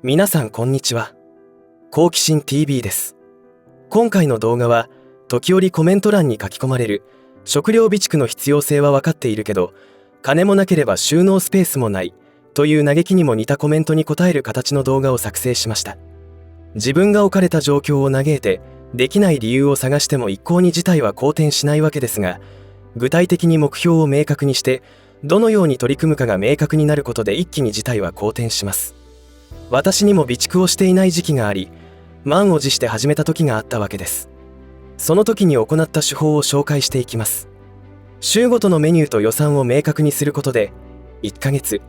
皆さんこんにちは。好奇心 TV です。今回の動画は時折コメント欄に書き込まれる食料備蓄の必要性は分かっているけど金もなければ収納スペースもないという嘆きにも似たコメントに答える形の動画を作成しました。自分が置かれた状況を嘆いてできない理由を探しても一向に事態は好転しないわけですが、具体的に目標を明確にしてどのように取り組むかが明確になることで一気に事態は好転します。私にも備蓄をしていない時期があり、満を持して始めた時があったわけです。その時に行った手法を紹介していきます。週ごとのメニューと予算を明確にすることで1ヶ月、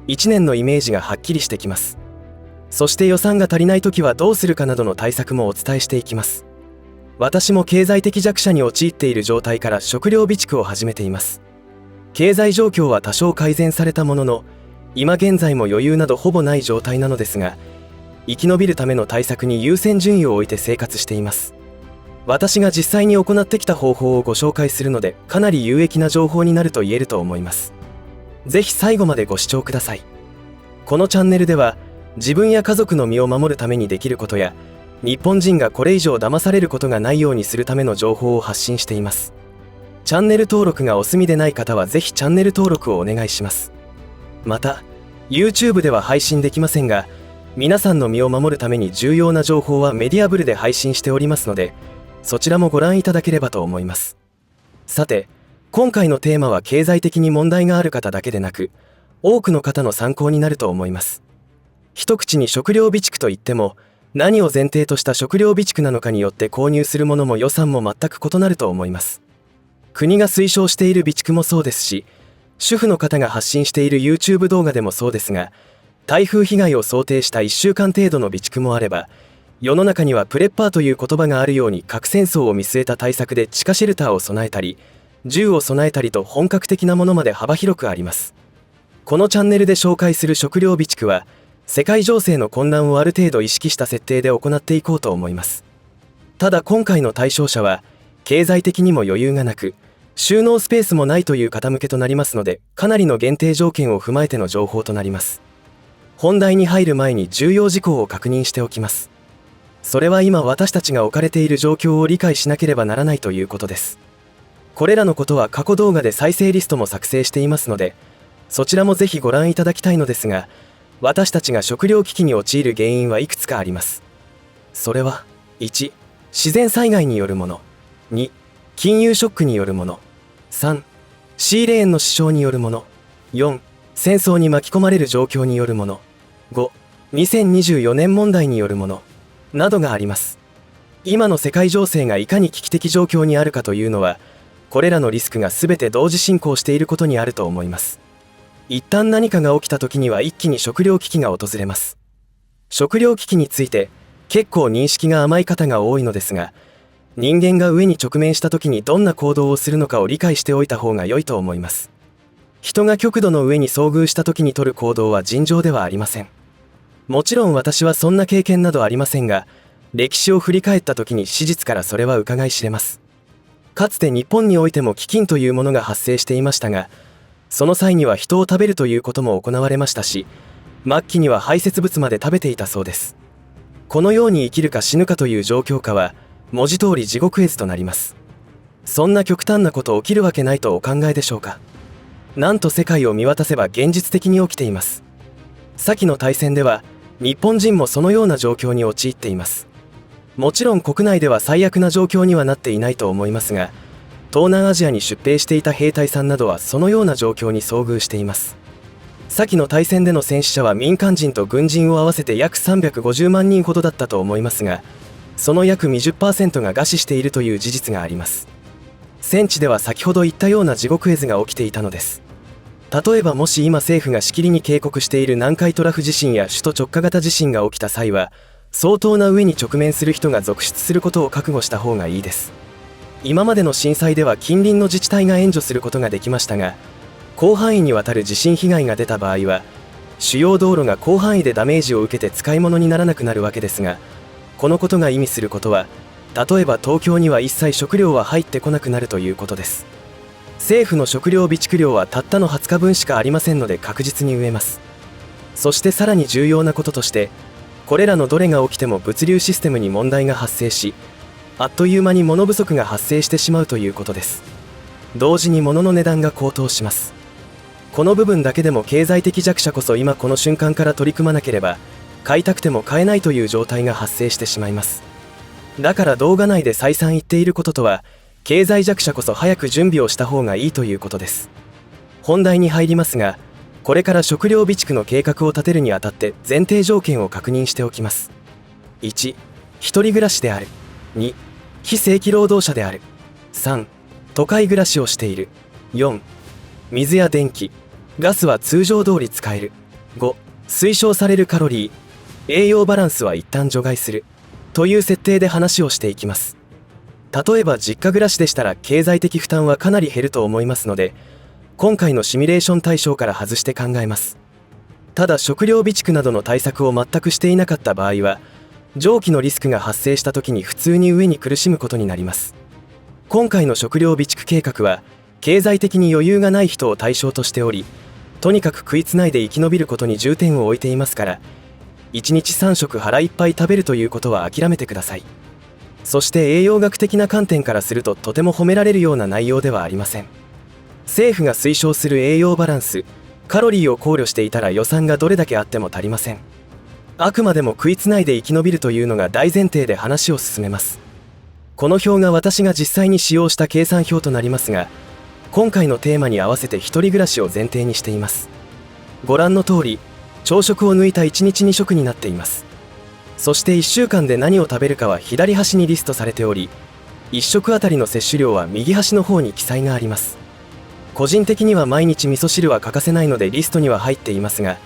1年のイメージがはっきりしてきます。そして予算が足りない時はどうするかなどの対策もお伝えしていきます。私も経済的弱者に陥っている状態から食料備蓄を始めています。経済状況は多少改善されたものの、今現在も余裕などほぼない状態なのですが、生き延びるための対策に優先順位を置いて生活しています。私が実際に行ってきた方法をご紹介するので、かなり有益な情報になると言えると思います。ぜひ最後までご視聴ください。このチャンネルでは、自分や家族の身を守るためにできることや、日本人がこれ以上騙されることがないようにするための情報を発信しています。チャンネル登録がお済みでない方はぜひチャンネル登録をお願いします。また、YouTube では配信できませんが、皆さんの身を守るために重要な情報はメディアブルで配信しておりますので、そちらもご覧いただければと思います。さて、今回のテーマは経済的に問題がある方だけでなく、多くの方の参考になると思います。一口に食料備蓄といっても、何を前提とした食料備蓄なのかによって購入するものも予算も全く異なると思います。国が推奨している備蓄もそうですし、主婦の方が発信している YouTube 動画でもそうですが、台風被害を想定した1週間程度の備蓄もあれば、世の中にはプレッパーという言葉があるように核戦争を見据えた対策で地下シェルターを備えたり、銃を備えたりと本格的なものまで幅広くあります。このチャンネルで紹介する食料備蓄は、世界情勢の混乱をある程度意識した設定で行っていこうと思います。ただ今回の対象者は、経済的にも余裕がなく、収納スペースもないという方向けとなりますので、かなりの限定条件を踏まえての情報となります。本題に入る前に重要事項を確認しておきます。それは今私たちが置かれている状況を理解しなければならないということです。これらのことは過去動画で再生リストも作成していますので、そちらもぜひご覧いただきたいのですが、私たちが食料危機に陥る原因はいくつかあります。それは、1、自然災害によるもの。2、金融ショックによるもの。3、シーレーンの支障によるもの。4、戦争に巻き込まれる状況によるもの。5、2024年問題によるもの。などがあります。今の世界情勢がいかに危機的状況にあるかというのは、これらのリスクが全て同時進行していることにあると思います。一旦何かが起きた時には一気に食料危機が訪れます。食料危機について結構認識が甘い方が多いのですが、人間が上に直面した時にどんな行動をするのかを理解しておいた方が良いと思います。人が極度の上に遭遇した時に取る行動は尋常ではありません。もちろん私はそんな経験などありませんが、歴史を振り返った時に史実からそれは伺い知れます。かつて日本においても飢饉というものが発生していましたが、その際には人を食べるということも行われましたし、末期には排泄物まで食べていたそうです。このように生きるか死ぬかという状況下は、文字通り地獄絵図となります。そんな極端なこと起きるわけないとお考えでしょうか。なんと世界を見渡せば現実的に起きています。先の大戦では、日本人もそのような状況に陥っています。もちろん国内では最悪な状況にはなっていないと思いますが、東南アジアに出兵していた兵隊さんなどはそのような状況に遭遇しています。先の大戦での戦死者は民間人と軍人を合わせて約350万人ほどだったと思いますが、その約 20% が餓死しているという事実があります。戦地では先ほど言ったような地獄絵図が起きていたのです。例えばもし今政府がしきりに警告している南海トラフ地震や首都直下型地震が起きた際は、相当な上に直面する人が続出することを覚悟した方がいいです。今までの震災では近隣の自治体が援助することができましたが、広範囲にわたる地震被害が出た場合は、主要道路が広範囲でダメージを受けて使い物にならなくなるわけですが、このことが意味することは、例えば東京には一切食料は入ってこなくなるということです。政府の食料備蓄量はたったの20日分しかありませんので確実に飢えます。そしてさらに重要なこととして、これらのどれが起きても物流システムに問題が発生し、あっという間に物不足が発生してしまうということです。同時に物の値段が高騰します。この部分だけでも経済的弱者こそ今この瞬間から取り組まなければ買いたくても買えないという状態が発生してしまいます。だから動画内で再三言っていることとは、経済弱者こそ早く準備をした方がいいということです。本題に入りますが、これから食料備蓄の計画を立てるにあたって前提条件を確認しておきます。1、一人暮らしである。2、非正規労働者である。3、都会暮らしをしている。4、水や電気、ガスは通常通り使える。5、推奨されるカロリー、栄養バランスは一旦除外する。という設定で話をしていきます。例えば実家暮らしでしたら経済的負担はかなり減ると思いますので、今回のシミュレーション対象から外して考えます。ただ食料備蓄などの対策を全くしていなかった場合は、上記のリスクが発生した時に普通に飢えに苦しむことになります。今回の食料備蓄計画は経済的に余裕がない人を対象としており、とにかく食いつないで生き延びることに重点を置いていますから、1日3食腹いっぱい食べるということは諦めてください。そして栄養学的な観点からするととても褒められるような内容ではありません。政府が推奨する栄養バランス、カロリーを考慮していたら予算がどれだけあっても足りません。あくまでも食いつないで生き延びるというのが大前提で話を進めます。この表が私が実際に使用した計算表となりますが、今回のテーマに合わせて一人暮らしを前提にしています。ご覧の通り、朝食を抜いた1日2食になっています。そして1週間で何を食べるかは左端にリストされており、1食あたりの摂取量は右端の方に記載があります。個人的には毎日味噌汁は欠かせないのでリストには入っていますが、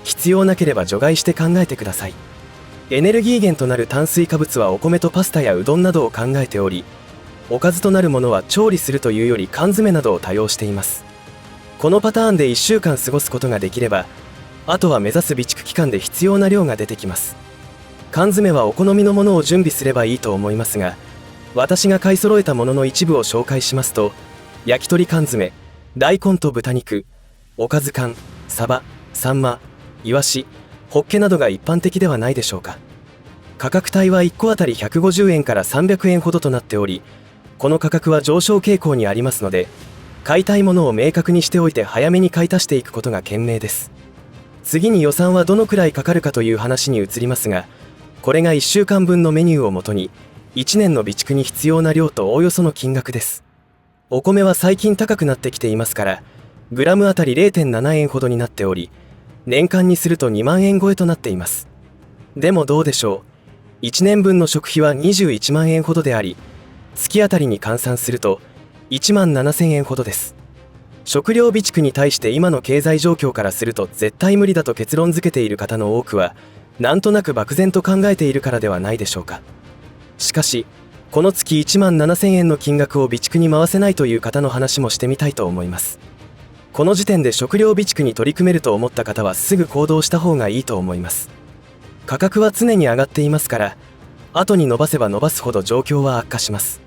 必要なければ除外して考えてください。エネルギー源となる炭水化物はお米とパスタやうどんなどを考えており、おかずとなるものは調理するというより缶詰などを多用しています。このパターンで1週間過ごすことができれば、あとは目指す備蓄期間で必要な量が出てきます。缶詰はお好みのものを準備すればいいと思いますが、私が買い揃えたものの一部を紹介しますと、焼き鳥缶詰、大根と豚肉、おかず缶、サバ、サンマ、イワシ、ホッケなどが一般的ではないでしょうか。価格帯は1個あたり150円から300円ほどとなっており、この価格は上昇傾向にありますので、買いたいものを明確にしておいて早めに買い足していくことが賢明です。次に予算はどのくらいかかるかという話に移りますが、これが1週間分のメニューをもとに1年の備蓄に必要な量とおおよその金額です。お米は最近高くなってきていますから、グラムあたり 0.7 円ほどになっており、年間にすると2万円超えとなっています。でもどうでしょう。1年分の食費は21万円ほどであり、月あたりに換算すると1万7000円ほどです。食料備蓄に対して今の経済状況からすると絶対無理だと結論付けている方の多くは、なんとなく漠然と考えているからではないでしょうか。しかし、この月1万7000円の金額を備蓄に回せないという方の話もしてみたいと思います。この時点で食料備蓄に取り組めると思った方はすぐ行動した方がいいと思います。価格は常に上がっていますから、後に伸ばせば伸ばすほど状況は悪化します。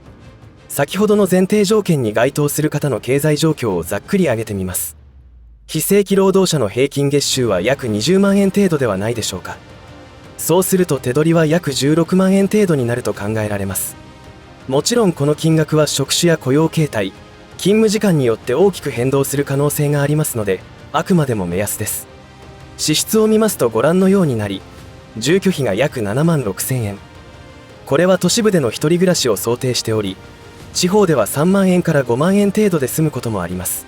先ほどの前提条件に該当する方の経済状況をざっくり挙げてみます。非正規労働者の平均月収は約20万円程度ではないでしょうか。そうすると手取りは約16万円程度になると考えられます。もちろんこの金額は職種や雇用形態、勤務時間によって大きく変動する可能性がありますので、あくまでも目安です。支出を見ますとご覧のようになり、住居費が約7万6000円。これは都市部での一人暮らしを想定しており、地方では3万円から5万円程度で済むこともあります。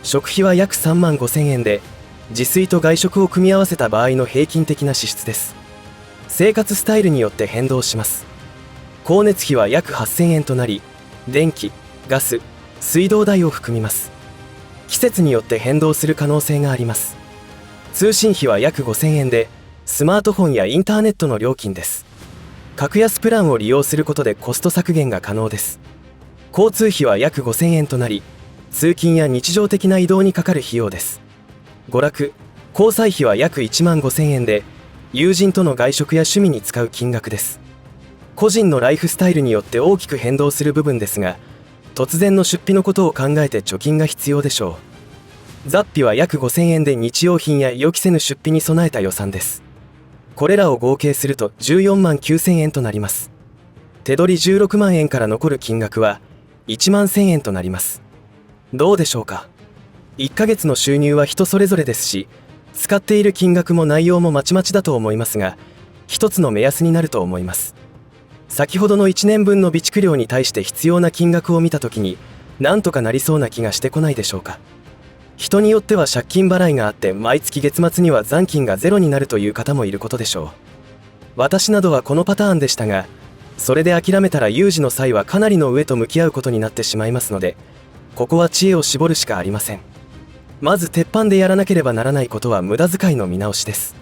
食費は約3万5000円で、自炊と外食を組み合わせた場合の平均的な支出です。生活スタイルによって変動します。光熱費は約8000円となり、電気、ガス、水道代を含みます。季節によって変動する可能性があります。通信費は約5000円で、スマートフォンやインターネットの料金です。格安プランを利用することでコスト削減が可能です。交通費は約5000円となり、通勤や日常的な移動にかかる費用です。娯楽、交際費は約1万5000円で、友人との外食や趣味に使う金額です。個人のライフスタイルによって大きく変動する部分ですが、突然の出費のことを考えて貯金が必要でしょう。雑費は約5000円で日用品や予期せぬ出費に備えた予算です。これらを合計すると14万9000円となります。手取り16万円から残る金額は1万1000円となります。どうでしょうか。1ヶ月の収入は人それぞれですし、使っている金額も内容もまちまちだと思いますが、一つの目安になると思います。先ほどの1年分の備蓄量に対して必要な金額を見たときに、なんとかなりそうな気がしてこないでしょうか。人によっては借金払いがあって毎月月末には残金がゼロになるという方もいることでしょう。私などはこのパターンでしたが、それで諦めたら有事の際はかなりの上と向き合うことになってしまいますので、ここは知恵を絞るしかありません。まず鉄板でやらなければならないことは無駄遣いの見直しです。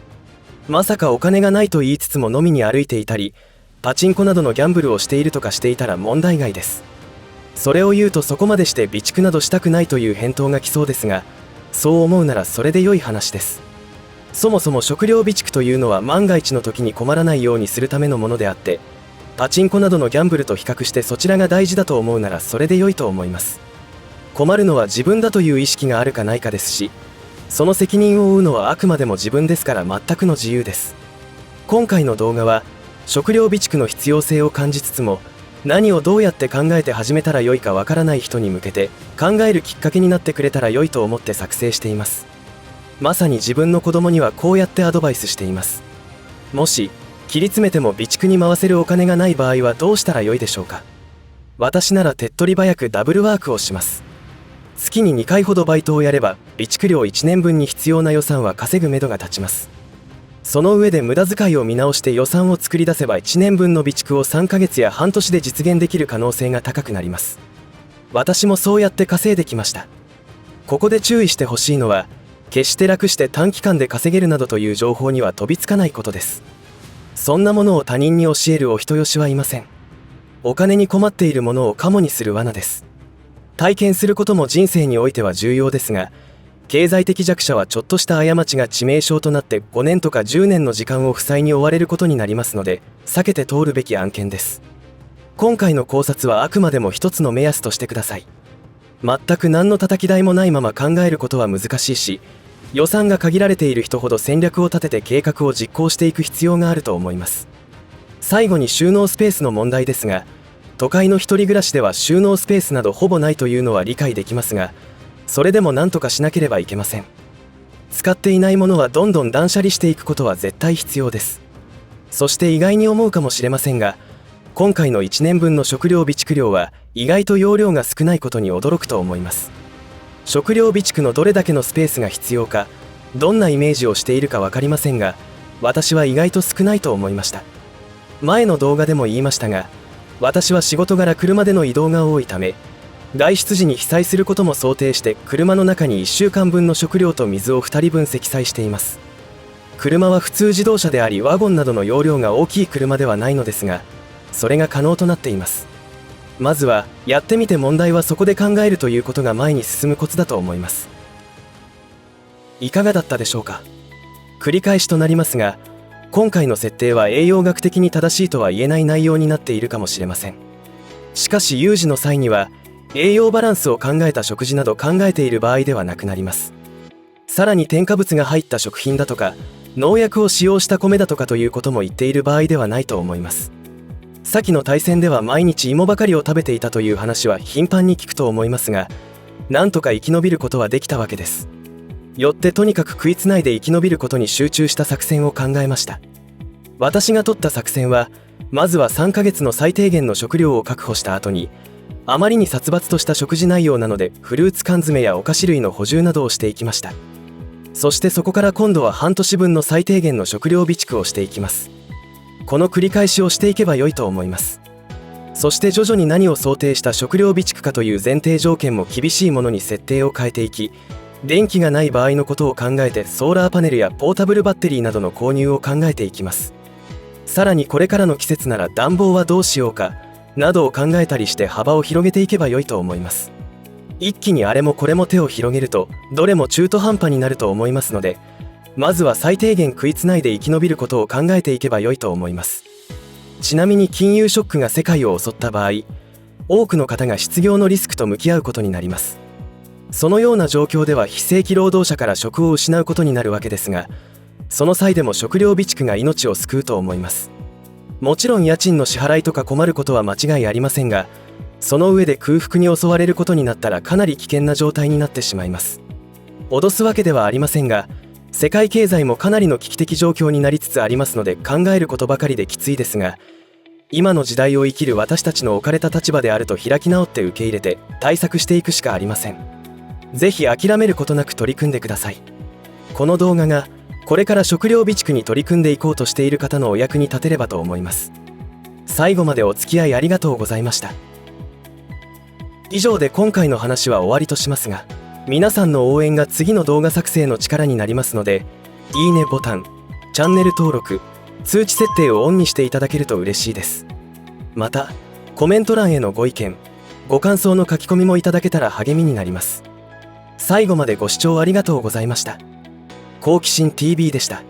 まさかお金がないと言いつつも飲みに歩いていたり、パチンコなどのギャンブルをしているとかしていたら問題外です。それを言うとそこまでして備蓄などしたくないという返答が来そうですが、そう思うならそれで良い話です。そもそも食料備蓄というのは万が一の時に困らないようにするためのものであって、パチンコなどのギャンブルと比較してそちらが大事だと思うならそれで良いと思います。困るのは自分だという意識があるかないかですし、その責任を負うのはあくまでも自分ですから全くの自由です。今回の動画は食料備蓄の必要性を感じつつも、何をどうやって考えて始めたらよいかわからない人に向けて考えるきっかけになってくれたら良いと思って作成しています。まさに自分の子供にはこうやってアドバイスしています。もし切り詰めても備蓄に回せるお金がない場合はどうしたら良いでしょうか。私なら手っ取り早くダブルワークをします。月に2回ほどバイトをやれば備蓄量1年分に必要な予算は稼ぐ目処が立ちます。その上で無駄遣いを見直して予算を作り出せば1年分の備蓄を3ヶ月や半年で実現できる可能性が高くなります。私もそうやって稼いできました。ここで注意してほしいのは、決して楽して短期間で稼げるなどという情報には飛びつかないことです。そんなものを他人に教えるお人よしはいません。お金に困っているものをカモにする罠です。体験することも人生においては重要ですが、経済的弱者はちょっとした過ちが致命傷となって5年とか10年の時間を負債に追われることになりますので、避けて通るべき案件です。今回の考察はあくまでも一つの目安としてください。全く何の叩き台もないまま考えることは難しいし、予算が限られている人ほど戦略を立てて計画を実行していく必要があると思います。最後に収納スペースの問題ですが、都会の一人暮らしでは収納スペースなどほぼないというのは理解できますが、それでも何とかしなければいけません。使っていないものはどんどん断捨離していくことは絶対必要です。そして意外に思うかもしれませんが、今回の1年分の食料備蓄量は意外と容量が少ないことに驚くと思います。食料備蓄のどれだけのスペースが必要か、どんなイメージをしているか分かりませんが、私は意外と少ないと思いました。前の動画でも言いましたが、私は仕事柄車での移動が多いため、外出時に被災することも想定して車の中に1週間分の食料と水を2人分積載しています。車は普通自動車でありワゴンなどの容量が大きい車ではないのですが、それが可能となっています。まずはやってみて問題はそこで考えるということが前に進むコツだと思います。いかがだったでしょうか。繰り返しとなりますが、今回の設定は栄養学的に正しいとは言えない内容になっているかもしれません。しかし有事の際には栄養バランスを考えた食事など考えている場合ではなくなります。さらに添加物が入った食品だとか農薬を使用した米だとかということも言っている場合ではないと思います。先の大戦では毎日芋ばかりを食べていたという話は頻繁に聞くと思いますが、なんとか生き延びることはできたわけです。よってとにかく食いつないで生き延びることに集中した作戦を考えました。私が取った作戦は、まずは3ヶ月の最低限の食料を確保した後に、あまりに殺伐とした食事内容なのでフルーツ缶詰やお菓子類の補充などをしていきました。そしてそこから今度は半年分の最低限の食料備蓄をしていきます。この繰り返しをしていけば良いと思います。そして徐々に何を想定した食料備蓄かという前提条件も厳しいものに設定を変えていき、電気がない場合のことを考えてソーラーパネルやポータブルバッテリーなどの購入を考えていきます。さらにこれからの季節なら暖房はどうしようかなどを考えたりして幅を広げていけば良いと思います。一気にあれもこれも手を広げるとどれも中途半端になると思いますので、まずは最低限食いつないで生き延びることを考えていけば良いと思います。ちなみに金融ショックが世界を襲った場合、多くの方が失業のリスクと向き合うことになります。そのような状況では非正規労働者から職を失うことになるわけですが、その際でも食料備蓄が命を救うと思います。もちろん家賃の支払いとか困ることは間違いありませんが、その上で空腹に襲われることになったらかなり危険な状態になってしまいます。脅すわけではありませんが、世界経済もかなりの危機的状況になりつつありますので、考えることばかりできついですが、今の時代を生きる私たちの置かれた立場であると開き直って受け入れて対策していくしかありません。ぜひ諦めることなく取り組んでください。この動画がこれから食料備蓄に取り組んでいこうとしている方のお役に立てればと思います。最後までお付き合いありがとうございました。以上で今回の話は終わりとしますが、皆さんの応援が次の動画作成の力になりますので、いいねボタン、チャンネル登録、通知設定をオンにしていただけると嬉しいです。また、コメント欄へのご意見、ご感想の書き込みもいただけたら励みになります。最後までご視聴ありがとうございました。好奇心 TV でした。